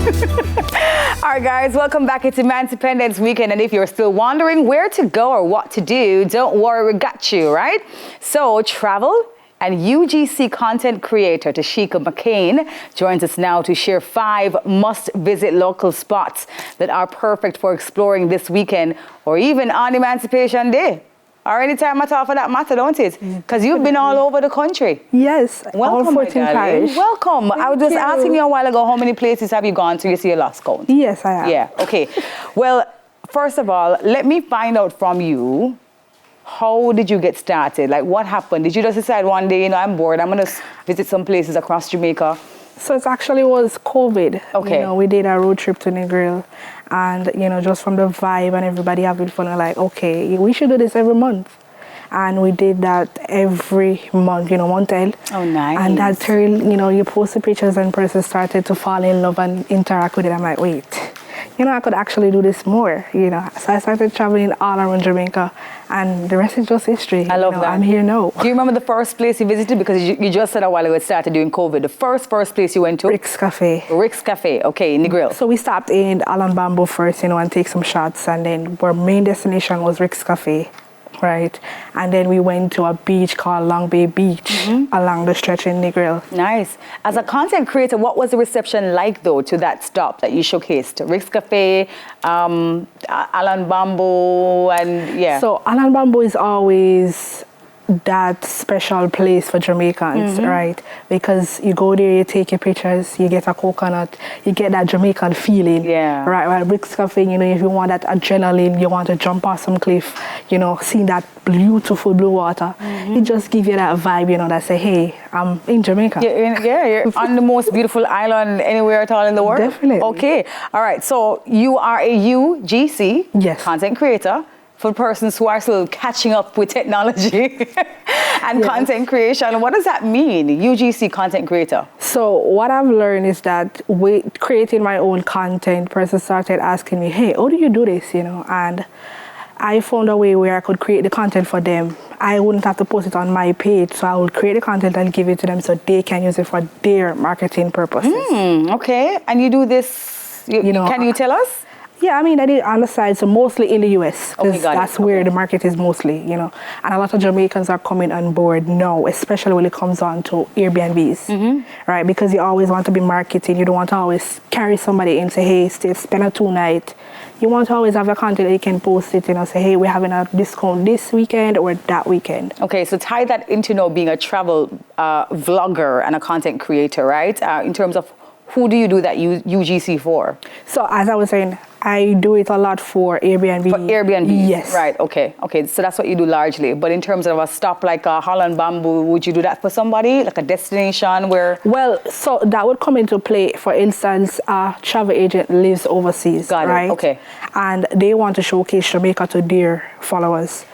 All right, guys, welcome back. It's Independence Weekend, and if you're still wondering where to go or what to do, don't worry, we got you, right? So, travel and UGC content creator Tashika McCain joins us now to share 5 must-visit local spots that are perfect for exploring this weekend or even on Emancipation Day. Or any time at all for that matter, don't it? Because you've been all over the country. Yes, welcome, all 14 parishes. Welcome. I was just asking you a while ago, how many places have you gone to? You see a lost count. Yes, I have. Yeah, okay. Well, first of all, let me find out from you, how did you get started? Like, what happened? Did you just decide one day, I'm bored, I'm going to visit some places across Jamaica? So it actually was COVID. Okay. We did a road trip to Negril. And, just from the vibe and everybody having fun, we're like, okay, we should do this every month. And we did that every month, month-end. Oh, nice. And that's where, you post the pictures and persons started to fall in love and interact with it. I'm like, wait, I could actually do this more, So I started traveling all around Jamaica, and the rest is just history. I love that. I'm here now. Do you remember the first place you visited? Because you just said a while ago it started during COVID. The first place you went to? Rick's Cafe. Rick's Cafe, okay, in the grill. So we stopped in Alan Bamboo first, and take some shots, and then our main destination was Rick's Cafe. Right, and then we went to a beach called Long Bay Beach along the stretch in Negril. Nice. As a content creator, what was the reception like though to that stop that you showcased? Rick's Cafe, Alan Bamboo, and yeah. So Alan Bamboo is always that special place for Jamaicans, right? Because you go there, you take your pictures, you get a coconut, you get that Jamaican feeling. Yeah. Right, well, Rick's Cafe, if you want that adrenaline, you want to jump off some cliff, seeing that beautiful blue water, it just gives you that vibe, that say, hey, I'm in Jamaica. You're on the most beautiful island anywhere at all in the world. Definitely. Okay. All right. So you are a UGC content creator. For persons who are still catching up with technology and content creation. What does that mean, UGC content creator? So what I've learned is that with creating my own content, persons started asking me, hey, how do you do this, And I found a way where I could create the content for them. I wouldn't have to post it on my page, so I would create the content and give it to them so they can use it for their marketing purposes. Okay, and you do this, can you tell us? Yeah, I did it on the side, so mostly in the US, because that's where the market is mostly, And a lot of Jamaicans are coming on board now, especially when it comes on to Airbnbs, right? Because you always want to be marketing. You don't want to always carry somebody in and say, hey, stay, spend a 2-night. You want to always have a content that you can post it, say, hey, we're having a discount this weekend or that weekend. Okay, so tie that into being a travel vlogger and a content creator, right? In terms of who do you do that UGC for? So as I was saying, I do it a lot for Airbnb. For Airbnb? Yes. Right, okay. So that's what you do largely. But in terms of a stop like Holland Bamboo, would you do that for somebody? Like a destination where? Well, so that would come into play. For instance, a travel agent lives overseas. Got it, right? Okay. And they want to showcase Jamaica to their followers.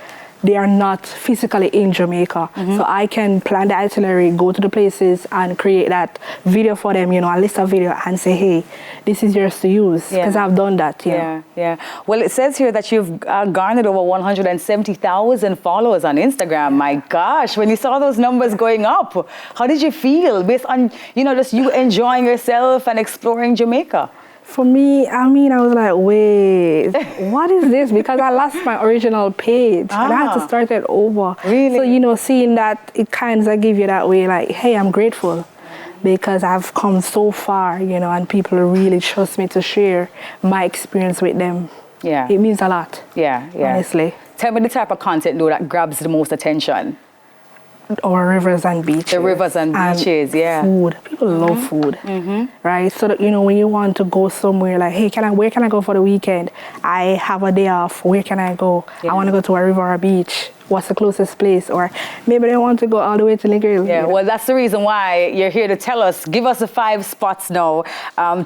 They are not physically in Jamaica. So I can plan the itinerary, go to the places and create that video for them, a list of video and say, hey, this is yours to use. Because I've done that. Yeah. Well, it says here that you've garnered over 170,000 followers on Instagram. My gosh, when you saw those numbers going up, how did you feel based on, just you enjoying yourself and exploring Jamaica? For me, I was like, wait, what is this? Because I lost my original page. And I had to start it over. Really? So, seeing that, it kind of give you that way, like, hey, I'm grateful. Because I've come so far, and people really trust me to share my experience with them. Yeah. It means a lot. Yeah. Honestly. Tell me the type of content, though, that grabs the most attention. Or rivers and beaches. The rivers and beaches, Food. People love food, right? So that, when you want to go somewhere, like, hey, where can I go for the weekend? I have a day off. Where can I go? I want to go to a river or a beach. What's the closest place? Or maybe they want to go all the way to Negril. Yeah, well, that's the reason why you're here to tell us. Give us the 5 spots now.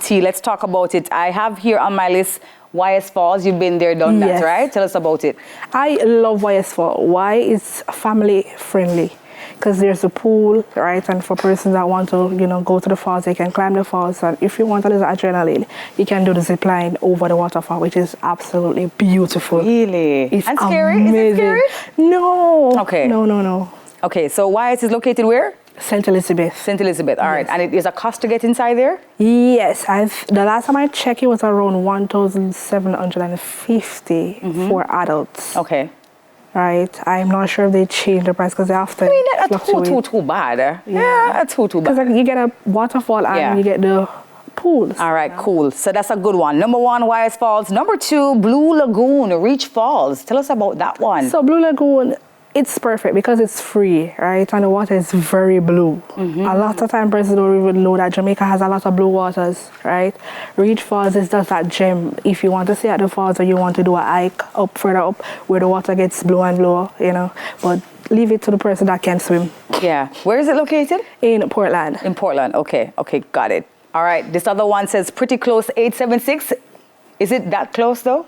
T, let's talk about it. I have here on my list YS Falls. You've been there, done that, right? Tell us about it. I love YS Falls. Why? It's family friendly. Because there's a pool, right? And for persons that want to, go to the falls, they can climb the falls. And if you want a little adrenaline, you can do the zip line over the waterfall, which is absolutely beautiful. Really? It's scary? amazing. Is it scary? No. Okay. No. Okay, so YS is located where? St. Elizabeth. St. Elizabeth, all right. And it is a cost to get inside there? Yes, the last time I checked, it was around 1,750 for adults. Okay. Right, I'm not sure if they changed the price because they often I mean, that's too bad. Yeah, that's too bad. Because you get a waterfall and you get the pools. All right, cool. So that's a good one. Number 1, Wise Falls. Number 2, Blue Lagoon, Reach Falls. Tell us about that one. So Blue Lagoon, it's perfect because it's free, right? And the water is very blue. A lot of time persons don't even know that Jamaica has a lot of blue waters, right? Reach Falls is just that gem. If you want to stay at the falls or you want to do a hike further up where the water gets blue and bluer, you know, but leave it to the person that can swim. Yeah. Where is it located? In Portland. In Portland. Okay, got it. All right, this other one says pretty close, 876. Is it that close though?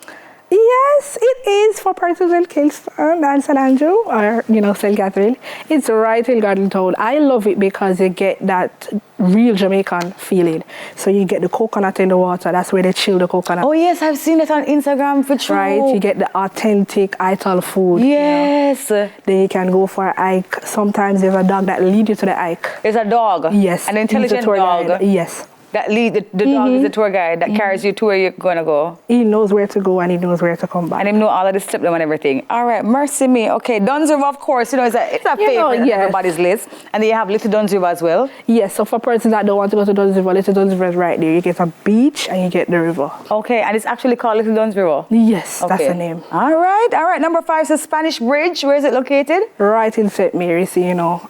Yes, it is for persons in Kingston and St. Andrew or, St. Catherine. It's right in Garden Town. I love it because you get that real Jamaican feeling. So you get the coconut in the water. That's where they chill the coconut. Oh, yes, I've seen it on Instagram for sure. Right, you get the authentic Ital food. Yes. Then you can go for a hike. Sometimes there's a dog that leads you to the hike. There's a dog? Yes. An intelligent dog? Guide. Yes. That lead, the dog is the tour guide that carries you to where you're going to go. He knows where to go and he knows where to come back. And he knows all of the steps and everything. All right, mercy me. Okay, Duns River, of course, it's a favorite on everybody's list. And then you have Little Duns River as well. Yes, so for persons that don't want to go to Duns River, Little Duns River is right there. You get a beach and you get the river. Okay, and it's actually called Little Duns River? Yes, that's the name. All right. Number 5 says Spanish Bridge. Where is it located? Right in St. Mary, so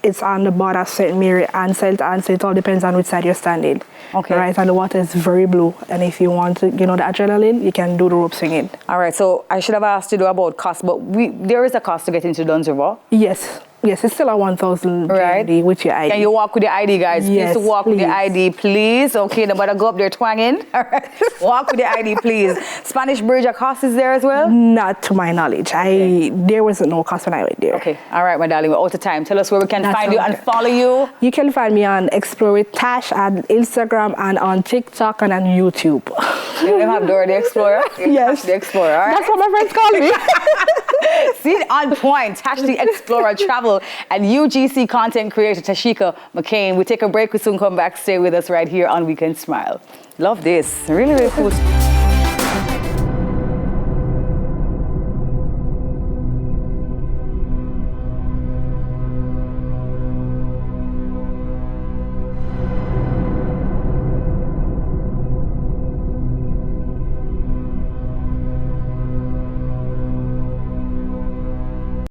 it's on the border of St. Mary and St. Anne, so it all depends on which side you're standing. Okay. Right, and the water is very blue. And if you want to, the adrenaline, you can do the rope swinging. All right, so I should have asked you about cost, but there is a cost to get into Duns River. Yes, it's still a 1,000 right. with your ID. Can you walk with your ID, guys? Yes, please walk with your ID, please. Okay, nobody go up there twanging. All right, walk with your ID, please. Spanish Bridge, a cost is there as well? Not to my knowledge. There wasn't no cost when I went there. Okay, all right, my darling, we're out of time. Tell us where we can find you and follow you. You can find me on Explore with Tash on Instagram and on TikTok and on YouTube. You have Dora the Explorer? Yes. Tash the Explorer, all right? That's what my friends call me. See, on point. Tash the Explorer Travel and UGC content creator Tashika McCain. We take a break. We soon come back. Stay with us right here on Weekend Smile. Love this. Really, really cool.